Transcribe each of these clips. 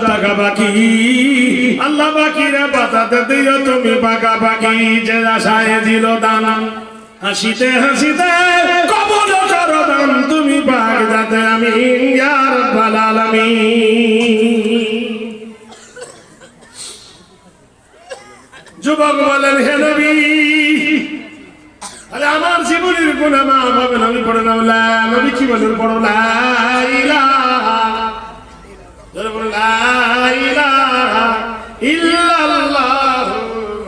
টাকা বাকি, আল্লাহ বাকিরা বাঁচাতে দিও তুমি পাকা পাকি। যে আশায় দিল দান, হাসিতে হাসিতে কবুল করো দান তুমি পাক যাতে আমি ইয়া রাব্বাল আলামিন। যুবক বলেন হে নবী, আরে আমার জীবনের গুনাহ মাফ হবে না, আমি পড়ে নাও লা। নবী কি বলেন? পড়ো লা ইলাহা ইল্লাল্লাহ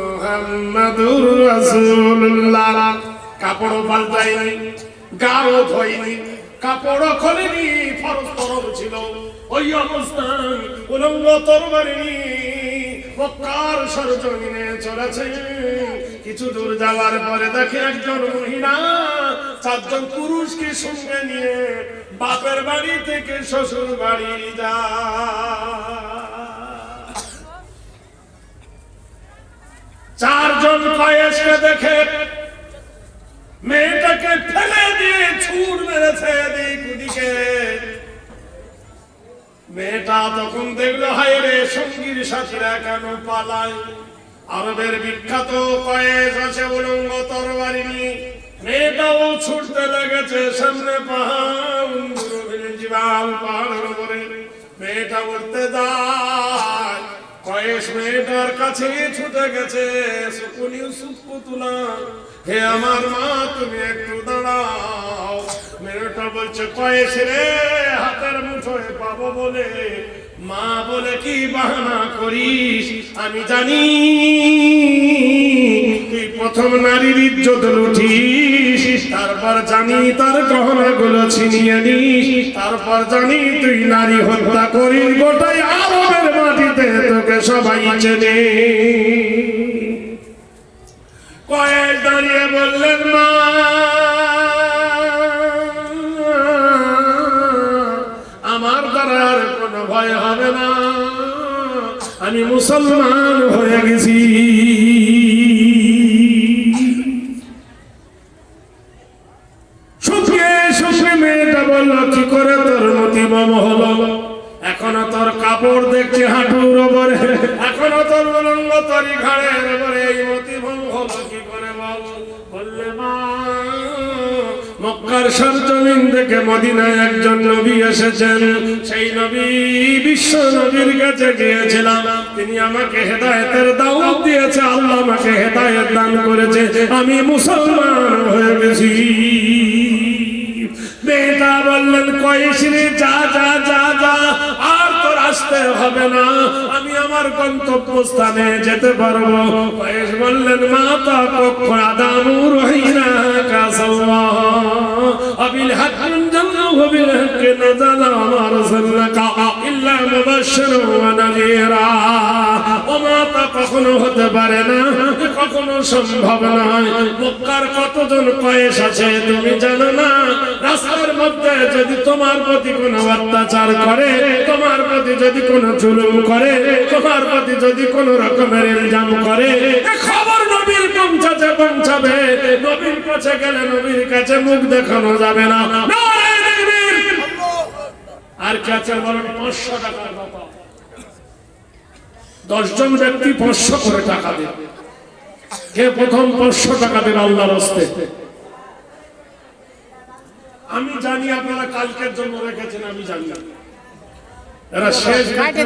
মুহাম্মাদুর রাসূলুল্লাহ। কাপড় পাল্টাইনি, গাও ধোয়নি, কাপড় খোলেনি, ফরজ ফরজ ছিল ওই অবস্থায় উলঙ্গ তরবারি নিয়ে মক্কার সরজমিনে চলেছে। কিছু দূর যাওয়ার পরে দেখে একজন মহিলা 4 জন পুরুষকে সঙ্গে নিয়ে বাপের বাড়ি থেকে শ্বশুর বাড়ি যায়। 4 জন কয়েসকে দেখে মেয়েটাকে ফেলে দিয়ে ছুট মেরেছে এদিক ওদিকে। মেয়েটা তখন দেখলো হায় রে, সঙ্গীর সাথীরা কেন পালায়। আরবের বিখ্যাত কয়েস আছে উলঙ্গ তরবারি নিয়ে, মেয়েটাও ছুটতে লেগেছে। সামনে পাহাড়, জিবাল, পাহাড়ের উপরে মেয়েটা উঠতে যায়। কয়েস মেয়েটার কাছে ছুটে গেছে। সুকুন ইউসুফ পুতুলা, হে আমার মা তুমি একটু দাঁড়াও। মেয়েটা বলছে কয়েস রে, হাতের মুঠোয় পাবো বলে মা বলে কি বাহানা করিস। আমি জানি তুই প্রথম নারীর ইজ্জত লুঠিস, তারপর জানি তার গহনাগুলো ছিনিয়ে নিস, তারপর জানি তুই নারী হত্যা করিস। গোটাই আরবের মাটিতে তোকে সবাই চেনে। কয়েক দাঁড়িয়ে বললেন মা, আমার দ্বারা আর কোনো ভয় হবে না, আমি মুসলমান হয়ে গেছি। শুকিয়ে শুকিয়ে মেয়েটা বলল কি করে তোর মতিভ্রম হলো? এখনো তোর কাপড় দেখছি হাঁটুর ওপরে, এখনো তোর উলঙ্গ তরি ঘাড়ের ওপরে, এই মতিভ্রম হলো কি করে বল? বললে মা, মক্কার সরজমিন থেকে মদিনায় একজন নবী এসেছেন। সেই নবী বিশ্ব নবীর কাছে গিয়েছিলাম, তিনি আমাকে হেদায়েতের দাওয়াত দিয়েছে, আল্লাহ আমাকে হেদায়েত দান করেছে, আমি মুসলমান হয়ে গেছি। মেয়েটা বললেন কয়েস রে, যা যা যা যা, আর তোর আসতে হবে না, আমি আমার গন্তব্যস্থানে যেতে পারবো। কয়েস বললেন মা তা পক্ষ আদামু রহিনা কাসাওয়া আবিল হাক্কিন জান্না ওয়া বিল হাক্কি নাযালা ওয়া রাসূলুকা ইল্লা মুবাশশিরান ওয়া নাযীরা। ও মা তা কখনো হতে পারে না, কখনো সম্ভব নয়। মক্কার কতজন কয়েস আছে তুমি জানো না? রাস্তার মধ্যে যদি তোমার প্রতি কোনো অত্যাচার করে, তোমার প্রতি যদি কোনো জুলুম করে, তোমার প্রতি যদি কোনো রকমের ইলজাম করে, খবর নবীর পৌঁছাতে পৌঁছাবে। নবীর কাছে গেলে নবীর কাছে মুখ দেখানো যাবে না। আর কাছে বলেন 500 টাকার কথা, 10 জন ব্যক্তি 500 করে টাকা দেবে। কে প্রথম 500 টাকা দেবে আল্লাহর রাস্তে? আমি জানি আপনারা কালকের জন্য রেখেছেন, আমি জানি এরা শেষ আজকে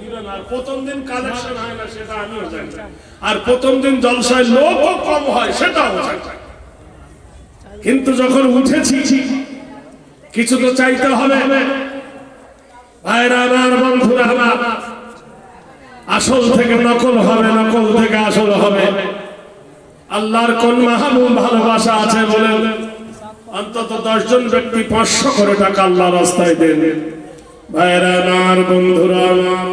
দিবেন। আর প্রথম দিন কালেকশন হয় না সেটা আমিও জানি, আর প্রথম দিন জলসায় লোকও কম হয় সেটাও জানি। কিন্তু যখন উঠেছি কিছু তো চাইতে হবে। ভাইরা আমার, বন্ধুরা আমার, আসল থেকে নকল হবে, নকল থেকে আসল হবে। আল্লাহর কোন মাহবুব ভালোবাসা আছে বলে অন্তত 10 জন ব্যক্তি 500 করে টাকা আল্লাহ রাস্তায় দেন। ভাইরা আমার, বন্ধুরা আমার,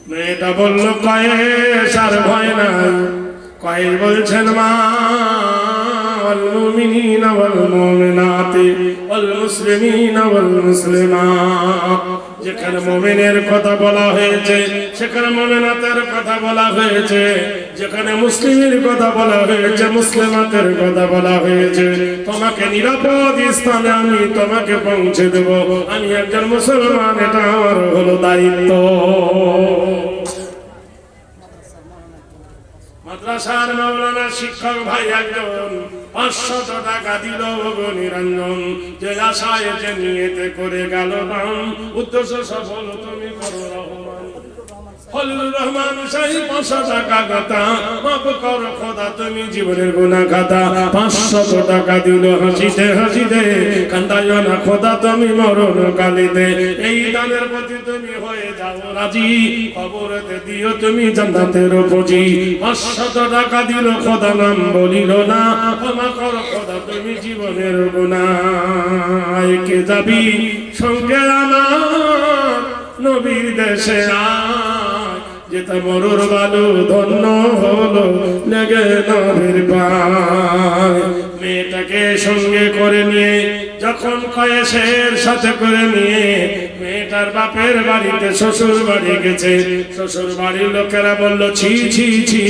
মেয়েটা বলল কয়েস আর ভয় না। কয়েস বলছেন মা, ওয়াল মুমিনিনা ওয়াল মুমিনাতি ওয়াল মুসলিমিনা ওয়াল মুসলিমাত। যেখানে মুমিনের কথা বলা হয়েছে সেখানে মুমিনাতের কথা বলা হয়েছে, যেখানে মুসলিমের কথা বলা হয়েছে মুসলিমাতের কথা বলা হয়েছে। তোমাকে নিরাপদ স্থানে আমি তোমাকে পৌঁছে দেব। আমি একজন মুসলমান, এটা আমার হলো দায়িত্ব। মাদ্রাসার মাওলানা শিক্ষক ভাই একজন 500 টাকা দিল নিরঞ্জন, যে আশায় যে নিয়েতে করে গেল দান, উদ্দেশ্য সফল তুমি করো রহমান। ফজলুর রহমান সেই 500 টাকা কথা মাফ করো খোদা তুমি জীবনের গুনাহ খাতা। 500 টাকা দিল হাসিতে হাসিতে, কান্দাইও না খোদা তুমি মরণ কালিতে। এই দানের প্রতি তুমি হয়ে যাও রাজি, কবরেতে দিও তুমি জান্নাতের পুঁজি। 500 টাকা দিল খোদা নাম বলিল না, ক্ষমা করো খোদা তুমি জীবনের গুনাহ। কে যাবি সঙ্গে আমার নবীর দেশে আয়, যেটা মরুর বালু ধন্য হলো লেগে নবীর পায়। মেয়েটাকে সঙ্গে করে নিয়ে যখন কয়েসের সাথে করে নিয়ে মেয়েটার বাপের বাড়িতে শ্বশুর বাড়ি গেছে, শ্বশুর বাড়ির লোকেরা বলল ছি ছি ছি,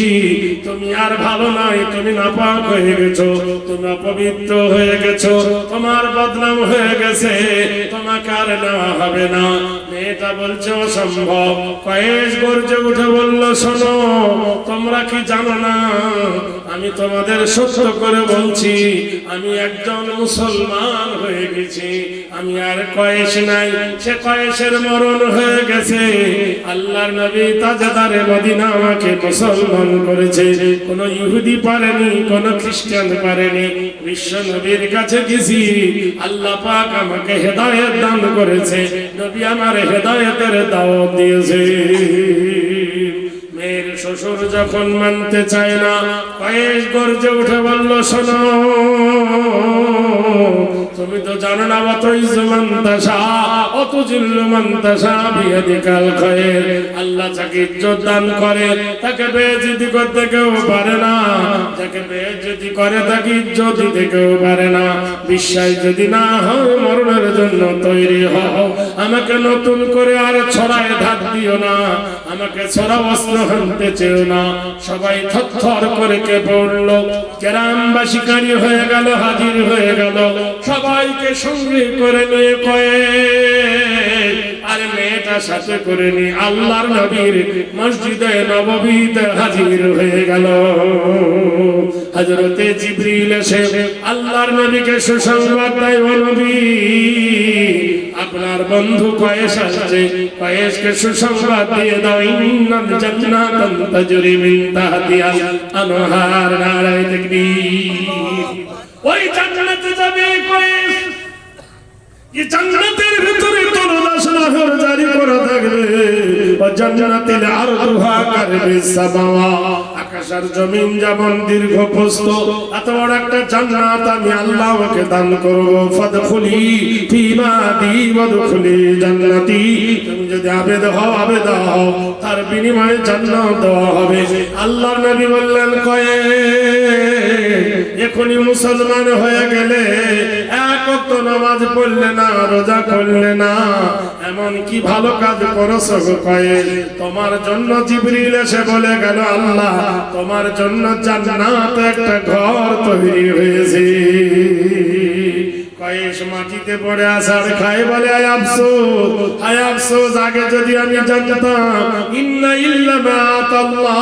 তুমি আর ভালো নাই, তুমি নাপাক হয়ে গেছো, তুমি অপবিত্র হয়ে গেছো, তোমার বদনাম হয়ে গেছে, তোমাকে আর নেওয়া হবে না। মেয়েটা বলছে অসম্ভব। কয়েস গর্জে উঠে বলল শোনো, তোমরা কি জানো না আমি তোমাদের সত্য করে বলছি, আমি একজন মুসলমান হয়ে গেছি, আমি আর কয়েস নাই, সে কয়েসের মরণ হয়ে গেছে। আল্লাহর নবী তাজদারে মদিনা আমাকে মুসলমান করেছে, কোন ইহুদি পারেনি, কোন খ্রিস্টান পারেনি। বিশ্ব নবীর কাছে গেছি, আল্লাহ পাক আমাকে হেদায়েত দান করেছে, নবী আমার হেদায়েতের দাওয়াত দিয়েছে। মেয়ের শ্বশুর যখন মানতে চায় না, কয়েস গর্জে উঠে বলল শোনো, তুমি তো জানো না অতই জুমান্তাসা অত জিল্লুমান্তাসা বিয়াদিকাল খায়ের। আল্লাহ যাকে ইজ্জত দান করে তাকে বেইজ্জতি করতে কেউ পারে না, যাকে বেইজ্জতি করে তাকে ইজ্জত দিতে কেউ পারে না। বিশ্বাস যদি না হয় মরণের জন্য তৈরি হও, আমাকে নতুন করে আর ছড়ায় ধার দিও না, আমাকে ছড়া অস্ত্র হানতে চেও না। সবাই থরথর করে কেঁপে উঠল, গ্রামবাসী কারি হয়ে গেল, হাজির হয়ে গেল, সবাইকে সঙ্গে করে নিয়ে কয়েস আর মেয়েটা সাথে করে নিয়ে আল্লাহর নবীর মসজিদে নববীতে হাজির হয়ে গেল। হযরতে জিবরিল এসে আল্লাহর নবীকে সুসংবাদ দেয়, ও নবী আপনার বন্ধু কয়েস আসছে, কয়েসকে সুসংবাদ দিয়ে দাও, ইন্নাল জান্নাতান তাজরি মিন তাহতিহাল আনহার। নারায়ে তাকবীর। ওই জান্নাতে যাবে কয়েস, এই জান্নাতের ভিতরে তলদাস নহর জারি করা থাকবে। ও জান্নাতিল আরদুহা কারবিস সামাওয়া, আকাশ আর জমিন যেমন দীর্ঘ প্রস্থ, এত বড় একটা জান্নাত আমি আল্লাহ ওকে দান করব। ফাদখুলি ফি মাদি ওয়াদখুলি জান্নাতি, তুমি যদি আবেদ হও তার বিনিময়ে জান্নাত দেওয়া হবে। আল্লাহর নবী বললেন কয়েস এখনি মুসলমান হয়ে গেলে এক ওয়াক্ত নামাজ পড়লে না, রোজা করলে না, এমন কি ভালো কাজ করেছো কয়েস? তোমার জন্য জিবরিল এসে বলে গেল আল্লাহ তোমার জন্য জান্নাতে একটা ঘর তৈরি হয়েছে। কয়েস মাটিতে পড়ে আছাড় খায়, বলে আয় আফসোস, আয় আফসোস, আগে যদি আমি জানতাম ইন্না ইল্লামা আতাল্লাহ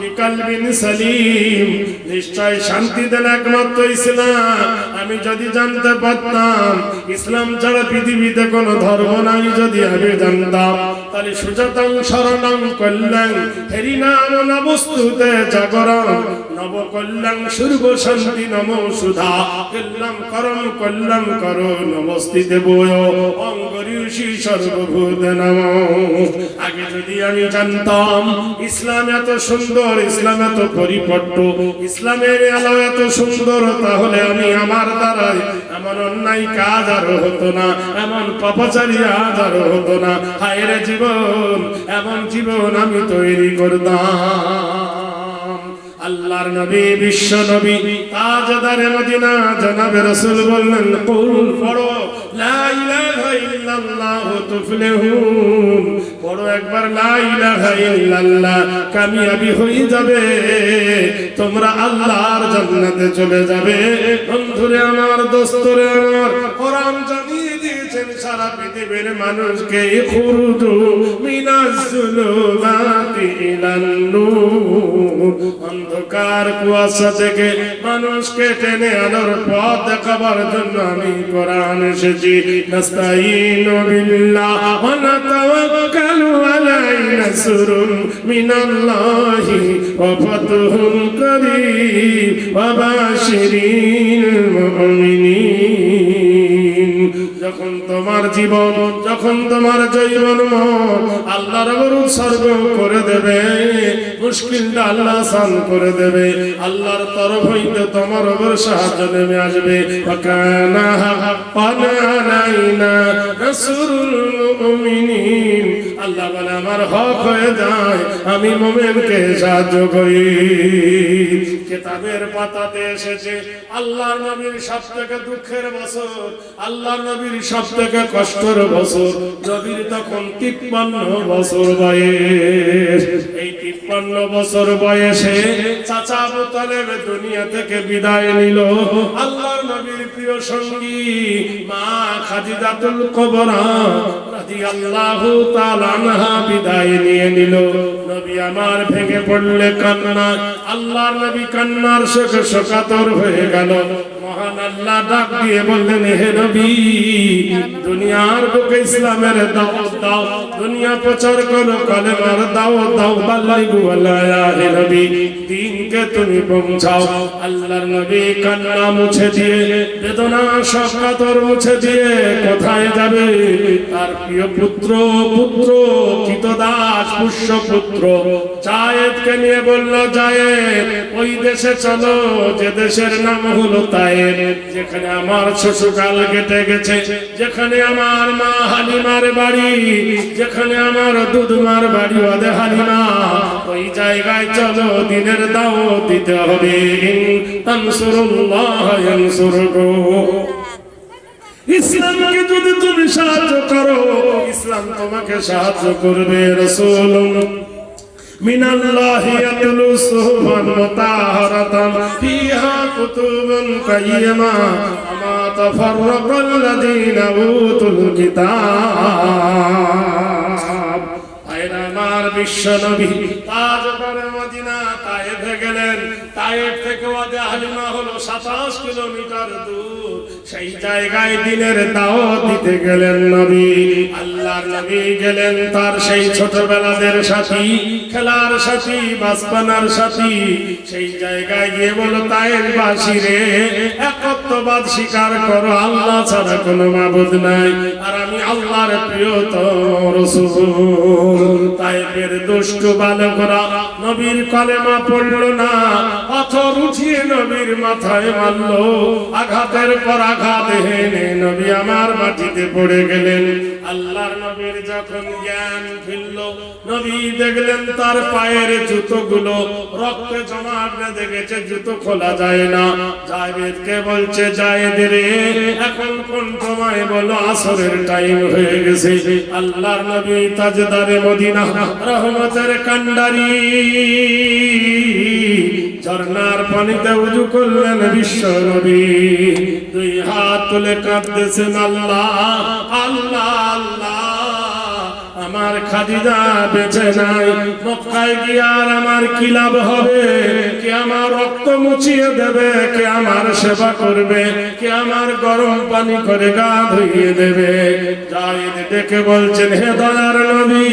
বিকালবিন সালিম, নিশ্চয় শান্তি দেন একমাত্র ইসলাম। আমি যদি জানতে পারতাম ইসলাম ছাড়া পৃথিবীতে কোনো ধর্ম নাই, যদি আমি জানতাম তাহলে সুজাতাং শরণাং কল্যাণ হরিনাম নবস্তুতে জাগরণ নব কল্যাণ সূর্ব শান্তি নম সুধা কল্যাণ করম কল্যাণ করো নমস্তিতে বয় অঙ্গরিষি সর্বভূত নম। আগে যদি আমি জানতাম ইসলাম এত সুন্দর, ইসলাম এত পরিপক্ক, ইসলামের আলো এত সুন্দর, তাহলে আমি আমার দ্বারাই এমন অন্যায় কাজ আর হতো না, এমন পাপাচারী আজ আর হতো না। হায়রে জীবন, এমন জীবন আমি তৈরি করতাম। আল্লাহর নবী, বিশ্ব নবী, তাজদারে মদিনা জনাবে রাসূল বললেন কুল পড়ো লা ইলাহা ইল্লাল্লাহ তুফলিহুন, পড়ো একবার লা ইলাহা ইল্লাল্লাহ, কামিয়াবি হয়ে যাবে, তোমরা আল্লাহর জান্নাতে চলে যাবে। বন্ধুরে আমার, দোস্তরে আমার, কোরআন জানিয়ে দিয়েছেন সারা পৃথিবীর মানুষকে খুরুজু মিনাজ যুলুমাতি ইলান নূর, অন্ধকার কুয়াশা থেকে মানুষকে টেনে আনার পথ দেখাবার জন্য আমি কোরআন এসেছি। নাস্তাইনু বিল্লাহ ওয়া নাতাওয়াক্কালু আলাইহি, নাসরুন মিনাল্লাহি ওয়া ফাতহুন কারীম ওয়া বাশিরিল মুমিনিন। যখন তোমার জীবন, যখন তোমার জৈবন মন আল্লাহর উপর উৎসর্গ করে দেবে, মুশকিলটা আল্লাহ আসান করে দেবে, আল্লাহর তরফ হইতে তোমার উপর সাহায্য নেমে আসবে। ওয়াকানা হাক্কান আলাইনা নাসরুল মুমিনিন, আল্লাহ বলে আমার হক হয়ে যায় আমি মুমিনকে সাহায্য করি। কিতাবের পাতাতে এসেছে আল্লাহর নবীর সবথেকে দুঃখের বছর, আল্লাহর নবীর সবথেকে কষ্টের বছর। নবীর তখন 53 বছর বয়স। এই 53 বছর বয়সে চাচা আবু তালেব দুনিয়া থেকে বিদায় নিল। আল্লাহর নবীর প্রিয় সঙ্গী মা খাদিজাতুল কুবরা রাদিয়াল্লাহু তাআলা আনহা বিদায় নিয়ে নিল। নবী আমার ভেঙে পড়লে কান্না, আল্লাহর নবী কান্নার শোকে শোকাতুর হয়ে গেল। মহান আল্লাহ ডাক দিয়ে বললেন, হে নবী, দুনিয়ার বুকে ইসলামের দাওয়াত দাও, দুনিয়া প্রচার করো, কালেমার দাওয়াত দাও, বাল্লিগু আলাইয়া, হে নবী দ্বীনকে তুমি পৌঁছাও। আল্লাহর নবী কান্না মুছে দিয়ে, বেদনা শোকাতুর মুছে দিয়ে কোথায় যাবে? তার প্রিয় পুত্র কৃতদাস পুষ্যপুত্র জায়েদকে নিয়ে বলল, জায়েদ ওই দেশে চলো যে দেশের নাম হলো তায়েব, যেখানে আমার শ্বশুরকাল কেটে গেছে, যেখানে আমার মা হালিমার বাড়ি, যেখানে আমার দুধমার বাড়ি ওয়াদে হালিমা, ওই জায়গায় চলো, দিনের দাওয়াত দিতে হবে। তানসুরুল্লাহ ইয়ানসুরকুম, ইসলামকে যদি তুমি সাহায্য করো, ইসলাম তোমাকে সাহায্য করবে। রাসূলুন মিনাল্লাহি ইয়াতলু সুহুফান মুতাহহারাতান ফিহা কুতুবুন কাইয়্যিমা আমা তাফাররাকাল্লাযীনা উতুল কিতাব। আমার বিশ্ব নবী তাজদারে মদিনা তায়েফে গেলেন। তায়েফ থেকে ওয়াদে হালিমা হলো 27 কিলোমিটার দূর। সেই জায়গায় দিনের দাওয়াত দিতে গেলেন নবী। আল্লাহর নবী গেলেন তার সেই ছোটবেলাদের সাথী, খেলার সাথী, বাসপানার সাথী। সেই জায়গায় গিয়ে বলো, তায়েফবাসী রে, একত্ববাদ স্বীকার করো, আল্লাহ ছাড়া কোনো মাবুদ নাই, আর আমি আল্লাহর প্রিয়তম রাসূল। তায়েফের দুষ্ট বালকরা নবীর কলেমা পড়ল না, পাথর উঠিয়ে নবীর মাথায় মারলো, আঘাতের পর আঘাত হেনে নবী আমার মাটিতে পড়ে গেলেন। আল্লাহর নবীর যখন জ্ঞান ফিরল, নবী দেখলেন তার পায়ের জুতোগুলো রক্তে জমা বেঁধে গেছে, জুতো খোলা যায় না। জায়েদকে বলছে, জায়েদ রে, এখন কোন সময় বলো? আসরের টাইম হয়ে গেছে। আল্লাহর নবী তাজদারে মদিনা রহমতের কান্ডারি ঝর্ণার পানিতে উযু করলেন বিশ্ব নবী। দুই হাত তুলে কাঁদতেছেন, আল্লাহ আল্লাহ আল্লাহ, আমার খাদিজা বেঁচে নাই, মক্কায় গিয়ে আর আমার কি লাভ হবে? কে আমার রক্ত মুছিয়ে দেবে? কে আমার সেবা করবে? কে আমার গরম পানি করে গা ধুইয়ে দেবে? জায়েদ ডেকে বলছেন, হে দয়ার নবী,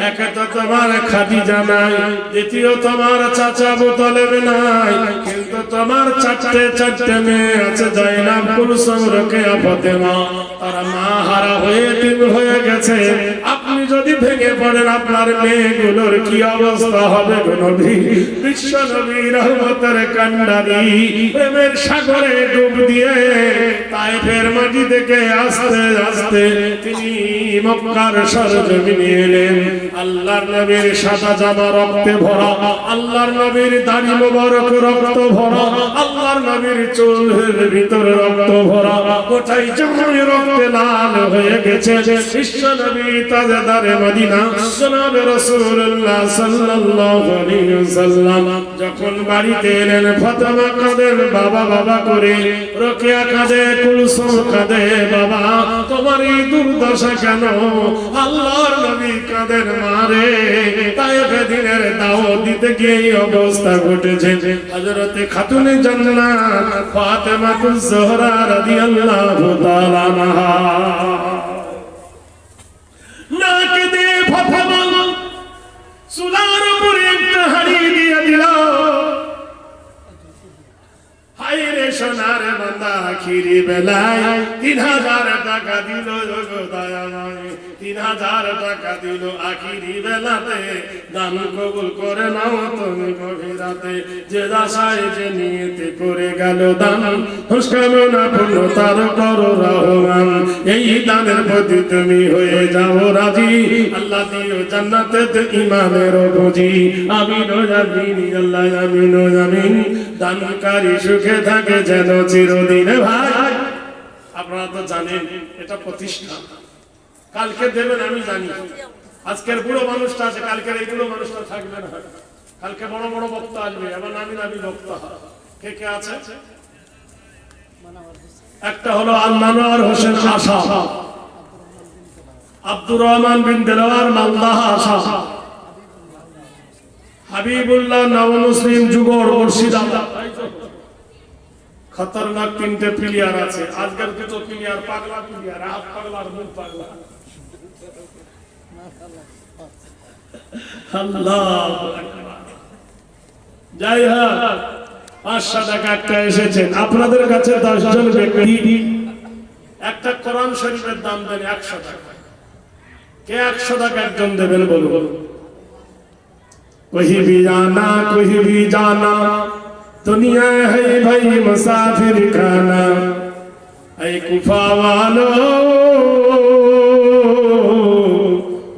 একে তো তোমার খাদিজা নাই, দ্বিতীয় তোমার চাচা আবু তালেব নাই, কিন্তু তোমার চারটে মেয়ে আছে, জাইনাব, কুলসুম, রোকেয়া, ফাতেমা। তারা মা হারা হয়ে এতিম হয়ে গেছে। আপনি যদি ভেঙে পড়েন, আপনার মেয়েগুলোর কি অবস্থা হবে গো নবী? বিশ্ব নবী রহমতের কান্ডারি প্রেমের সাগরে ডুব দিয়ে তায়েফের মাটি থেকে আস্তে আস্তে তিনি মক্কার সরজমিনে এলেন। আল্লাহর নবীর সাদা জামা রক্তে ভরা, আল্লাহর নবীর দাড়ি মোবারক রক্ত ভরা, আল্লাহর নবীর চুলের ভিতরে রক্ত ভরা, গোটাই জামায় রক্তে লাল হয়ে গেছে। বিশ্ব নবী তাজদারে মদিনা জনাবে রাসূলুল্লাহ সাল্লাল্লাহু আলাইহি ওয়াসাল্লাম যখন বাড়িতে এলেন, ফাতেমা কাঁদেন বাবা বাবা করে, রোকেয়া কাঁদে, কুলসুম কাঁদে, বাবা তোমার এই দুর্দশা কেন? আল্লাহর নবী কাঁদেন, মারে তায়েফে দিনের দাওয়াত দিতে গিয়ে এই অবস্থা ঘটেছে। হযরতে খাতুনে জান্নাত ফাতেমা জোহরা রাদিয়াল্লাহু তাআলা আনহা নাকে দে ফাতেমা সুলার উপরে একটা হাড়ি দিয়ে দিল। হায় রে সোনার বান্দা, আখিরি বেলায় 3000 টাকা দিল, দয়াময় 3000 টাকা দিল। আখিরি বেলাতে দান কবুল করে নাও তুমি গভীরাতে। যে আশায় যে নিয়তে করে গেল দান, হুসকামনা পূর্ণ তার করো রহমান। এই দানের প্রতি তুমি হয়ে যাও রাজি, আল্লাহ দিও জান্নাতে ইমানের বুঝি। আমিন আমিন আল্লাহ আমিন আমিন। দানকারী সুখে থাকে যেন চিরদিন। ভাই আপনারা তো জানেন এটা প্রতিষ্ঠা, কালকে দেবেন আমি জানি। আজকের বুড়ো মানুষটা আছে, কালকের এই বুড়ো মানুষটা থাকবে না। কালকে বড় বড় বক্তা আসবে, আবার নামি নামি বক্তা। কে কে আছে? একটা হলো আল মানোয়ার হোসেন আশা, আব্দুর রহমান বিন দেলাওয়ার মালদাহ আশা, হাবিবুল্লাহ নও মুসলিম যুগর মুর্শিদাবাদ। খতরনাক তিনটে প্লেয়ার আছে। আজকের দুটো প্লেয়ার পাগলা প্লেয়ার, হাত পাগলা আর মুখ পাগলা। আল্লাহু আকবার। যাই হোক, 500 টাকা একটা এসেছেন আপনাদের কাছে। 10 জন ব্যক্তি একটা কোরআন শরীফের দাম দেন 100 টাকা। কে 100 টাকা একজন দেবেন বলুন? कहीं भी जाना दुनिया है भाई मुसाफिर खाना। ऐ कुफा वालों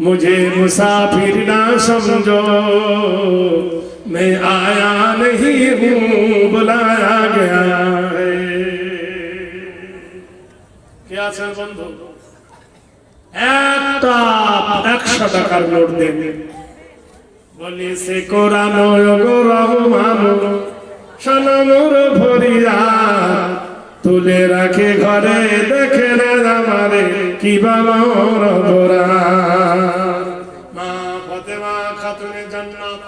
मुझे मुसाफिर ना समझो, मैं आया नहीं हूँ बुलाया गया है। क्या सर बंधु একটা 100 টাকার নোট দেন। বলি সে কোরআন গো রহমান সনমুর ভরিয়া তুলে রাখে ঘরে, দেখে না আমারে কি বামর গোরা। মা ফাতেমা খাতুনে জান্নাত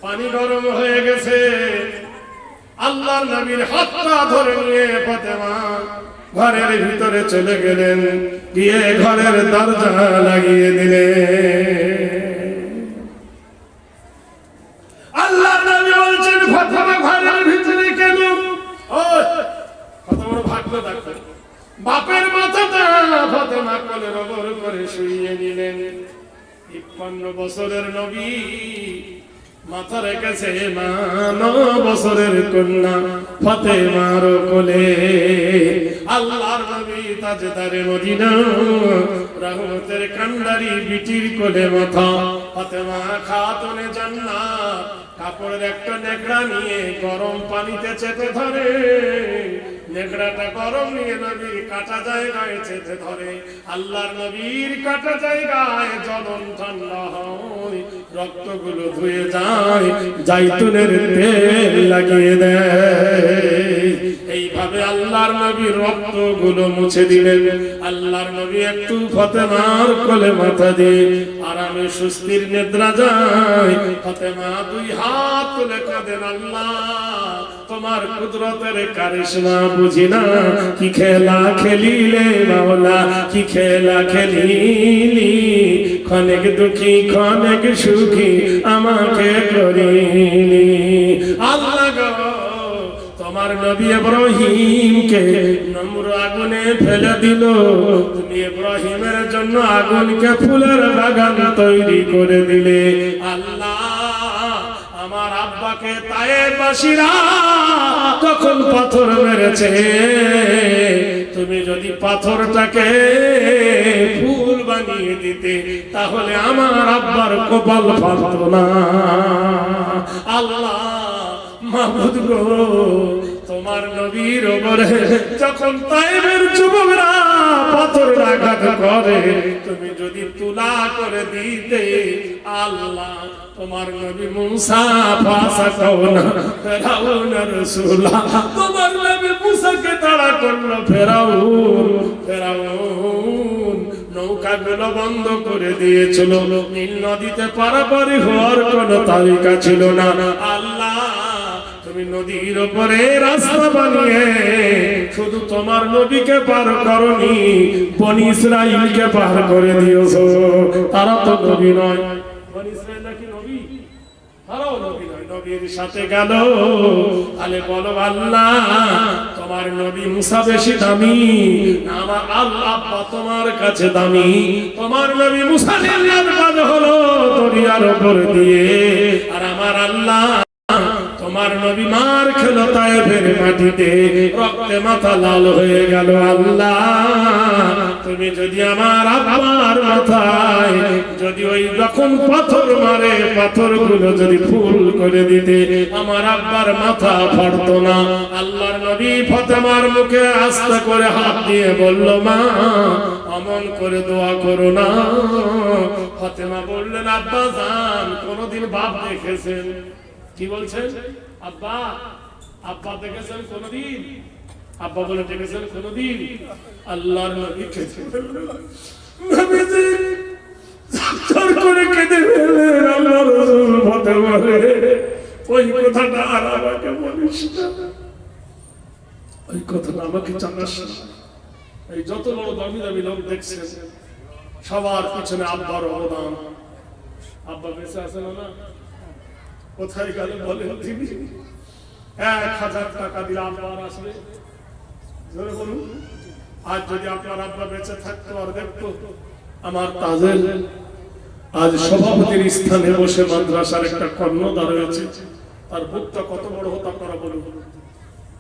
পানি গরম হয়ে গেছে। আল্লাহর নবীর হাতটা ধরে নিয়ে ফাতেমা ঘরের ভিতরে চলে গেলেন, গিয়ে ঘরের দরজা লাগিয়ে দিলেন। আল্লাহর নবী বলছেন, ফাতেমা ঘরের ভিতরে কেন? ও ফাতেমার ভাগ্য দেখো, বাপের মাথাটা ফাতেমা কোলের উপর করে শুইয়ে নিলেন। ৫৩ বছরের নবী মাথা রেখেছে মা ৯ বছরের কন্যা ফাতেমার কোলে। আল্লাহর নবী তাজদারে মদিনা রহমতের কান্ডারি বিটির কোলে মাথা। ফাতেমা খাতুনে জান্নাত কাপড়ের একটা নেকড়া নিয়ে গরম পানিতে চেপে ধরে। নেকড়াটা গরম নিয়ে নবীর কাটা জায়গায় চেপে ধরে। আল্লাহর নবীর কাটা জায়গায় জ্বলন ঠান্ডা হয়, রক্তগুলো ধুয়ে যায়, জাইতুনের তেল লাগিয়ে দেয়। এইভাবে আল্লাহর নবীর রক্তগুলো মুছে দিলেন। আল্লাহর নবী একটু ফাতেমার কোলে মাথা দিয়ে আরামে সুস্থির নিদ্রা যায়। ফাতেমা 2 হাত তুলে কাঁদেন, আল্লাহ তোমার কুদরতের কারিশমা বুঝি না। কি খেলা খেলিলে মাওলা, কি খেলা খেলিলি, ক্ষণেক দুঃখী ক্ষণেক সুখী আমাকে করিলি। আল্লাহ গো তোমার নবী ইব্রাহিমকে নম্র আগুনে ফেলে দিল, তুমি ইব্রাহিমের জন্য আগুনকে ফুলের বাগান তৈরি করে দিলে। আল্লাহ আমার আব্বাকে তায়েফবাসীরা তখন পাথর মেরেছে, তুমি যদি পাথরটাকে ফুল বানিয়ে দিতে তাহলে আমার আব্বার কপাল ফাটতো না। আল্লাহ মাবুদ গো তোমার নবীর উপরে যখন তায়েবের যুবকরা পাথর আঘাত করে তুমি যদি তুলা করে দিতে আল্লাহ তোমার নবী মুসা ফাসাকাউনা ফিরাউনা রাসূলা তোমার নবী মুসাকে তাড়া করলো ফিরাউন নৌকাগুলো বন্ধ করে দিয়েছিল নীল নদীতে পারাপারি হওয়ার কোনো তালিকা ছিল না আল্লাহ তুমি নদীর উপরে রাস্তা বানিয়ে শুধু তোমার নবীকে পার করনি বনি ইসরাইলকে পার করে দিয়েছো তারা তো নবী নয় বনি ইসরাইল নাকি নবী তারাও নবী নয় নবীর সাথে গেল তাহলে বলো আল্লাহ তোমার নবী মুসা বেশি দামি না আমার আল্লাহ তোমার কাছে দামি তোমার নবী মুসা নির্যাতন কাজ হলো দরিয়ার উপর দিয়ে আর আমার আল্লাহ তোমার নবী মার খেলো তায়েফের মাটিতে রক্তে মাথা লাল হয়ে গেল আল্লাহ তুমি যদি আমার আব্বার মাথায় যদি ওই যখন পাথর মারে পাথরগুলো যদি ফুল করে দিতে আমার আব্বার মাথা ফাটতো না আল্লাহর নবী ফাতেমার মুখে আস্তে করে হাত দিয়ে বলল মা অমন করে দোয়া করো না ফাতেমা বললেন আব্বা জান কোনদিন বাপ দেখেছেন কি বলছেন আব্বা আব্বা দেখেছেন কোনদিন আব্বা বলে দেখেছেন কোনদিন আল্লাহর নবীকে নবীজি চর করে কেঁদে ফেললেন আল্লাহর রাসূল ফাতেমা রে ওই কথাটা আর আমাকে বলিস না ওই কথাটা আমাকে জানাস না এই যত বড় দামি দামি লোক দেখছেন সবার পিছনে আব্বার অবদান আব্বা বেঁচে আছেন না কোথায় গেল বলেন তিনি 1000 টাকা দিলে আব্বার আসবে জোরে বলুন আজ যদি আপনার আব্বা বেঁচে থাকতো আর দেখতো আমার তাজেল আজ সভাপতির স্থানে বসে মাদ্রাসার একটা কর্ণধার রয়েছে তার বুকটা কত বড় হতো আপনারা বলুন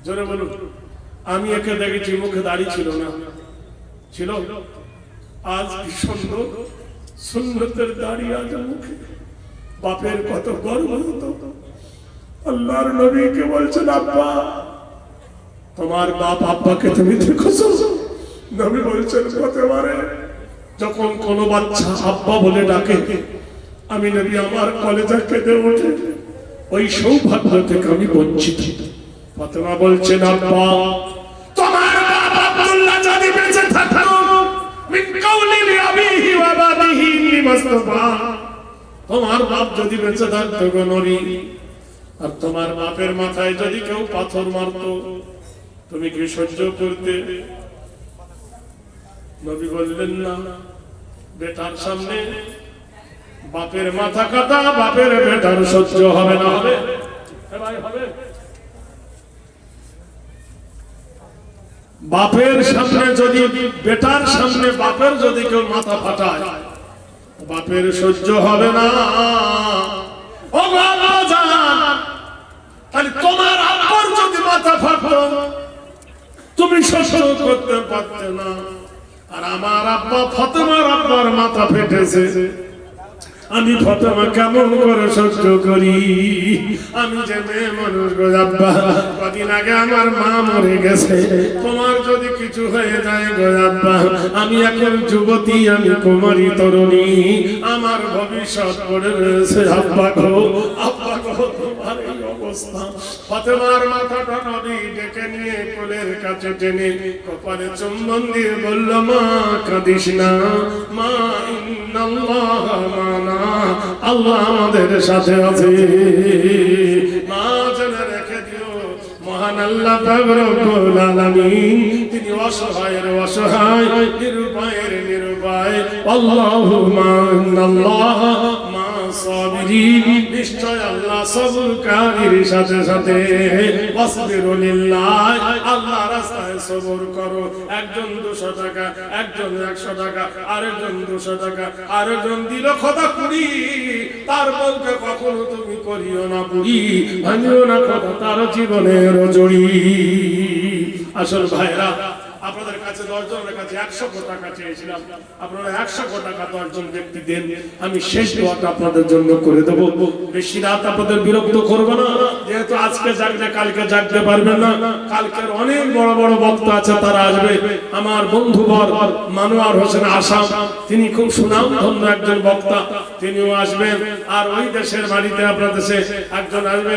জোরে বলুন আমি একে দেখেছি মুখে দাড়ি ছিল না ছিল আজ কি সুন্দর সুন্নতের দাড়ি আজ মুখে বাপের কত গর্ব হতো আল্লাহর নবীকে বলছেন আব্বা তোমার বাপ আব্বাকে তুমি দেখেছো নবী বলছেন প্রতিবারে যখন কোন বাচ্চা আব্বা বলে ডাকে আমি নবী আমার কলেজা কেঁদে ওঠে ওই সৌভাগ্য থেকে আমি বঞ্চিত ফাতেমা বলছেন আব্বা তোমার বাপ আব্দুল্লাহ যদি বেঁচে থাকতো মিন কাউলি আবিহি ওয়া বাবিহি লিমাসতাফা তোমার বাপ যদি বেঁচে থাকতো গো নবী আর তোমার বাপের মাথায় যদি কেউ পাথর মারতো তুমি কি সহ্য করতে নবী বললেন না বেটার সামনে বাপের মাথা কাটা বাপের বেটার সহ্য হবে না হবে ভাই হবে বাপের সামনে যদি বেটার সামনে বাপের যদি কেউ মাথা ফাটায় বাপের সহ্য হবে না ও বাবা জান তাহলে তোমার আব্বার যদি মাথা ফাটতো তুমি সহ্য করতে পারতে না আর আমার আব্বা ফাতেমার আব্বার মাথা ফেটেছে আমি ফাতেমা কেমন করে সহ্য করি আমি যে মেয়ে মানুষ গো আব্বা কদিন আগে আমার মা মরে গেছে তোমার যদি কিছু হয়ে যায় গো আব্বা আমি এখন যুবতী আমি কুমারী তরুণী আমার ভবিষ্যৎ পড়ে রয়েছে আব্বা গো তোমার এই অবস্থা ফাতেমার মাথাটা নবী ডেকে নিয়ে কোলের কাছে টেনে কপালে চুম্বন দিয়ে বলল মা কাঁদিস না মা ইন্নাল্লাহ মানা আল্লাহ আমাদের সাথে আছে মা জেনে রেখে দিও মহান আল্লাহ পাক রব্বুল আলামিন তিনি অসহায়ের অসহায় নিরুপায়ের নিরুপায় আল্লাহুম্মা ইন্নাল্লাহ মা সাবিরিন নিশ্চয় আল্লাহ সবরকারীর সাথে সাথে ওয়াসবিরু লিল্লাহ আল্লাহ রাস্তায় সবর করো একজন 200 টাকা একজন 100 টাকা আরেকজন 200 টাকা আরেকজন দিল খোদা কুড়ি তার বলতে কখনো তুমি করিও না বুড়ি ভাঙিও না খোদা তার জীবনের জড়ি আসল ভাইরা আপনাদের কাছে 10 জনের কাছে 100 টাকা চেয়েছিলাম আপনারা 100 টাকা 10 জন ব্যক্তি দেন আমি শেষ দোয়াটা আপনাদের জন্য করে দেব বেশি রাত আপনাদের বিরক্ত করব না যেহেতু আজকে জাগলে কালকে জাগতে পারবেন না, কালকের অনেক বড় বড় বক্তা আছে, তারা আসবে। আমার বন্ধুবর মানোয়ার হোসেন আসাম, তিনি খুব সুনামধন্য একজন বক্তা, তিনিও আসবেন। আর ওই দেশের বাড়িতে আপনার দেশে একজন আসবে।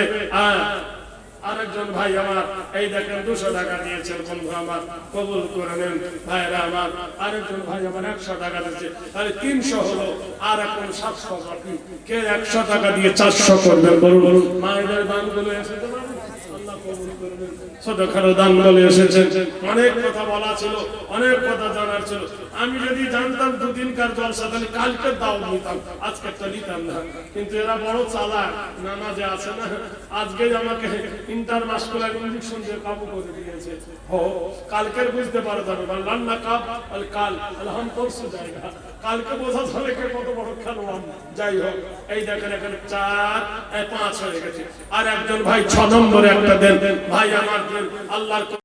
আরেকজন ভাই আমার, এই দেখেন 200 টাকা দিয়েছেন, বন্ধু আমার কবুল করে নেন ভাইরা আমার। আরেকজন ভাই আমার 100 টাকা দিয়েছে, তাহলে 300 হলো। আর এখন 700 বাকি। কে 100 টাকা দিয়ে 400 করবেন বলুন? মায়েদের দানগুলো এসেছে, আল্লাহ কবুল করবেন। ছোটখাটো দান বলে এসেছেন। অনেক কথা বলা ছিল, অনেক কথা জানার ছিল। আমি যদি জানতাম দুদিনকার জলসা, তাহলে কালকে দাও নিতাম, আজকে তো নিতাম না। কিন্তু এরা বড় চালাক, নানা যে আছে না, আজকে আমাকে ইন্টারমাস্কুলার ইনজেকশন দিয়ে কাবু করে দিয়েছে। কালকের বুঝতে পারা যাবে না, রান্না কাপ কাল আলহাম পরশু জায়গা, কালকে বোঝা যাবে কে কত বড় খেলোয়াড়। যাই হোক, এই দেখেন এখানে 4 5 হয়ে গেছে। আর একজন ভাই 6 নম্বরে একটা দেন ভাই আমার, দেন আল্লাহর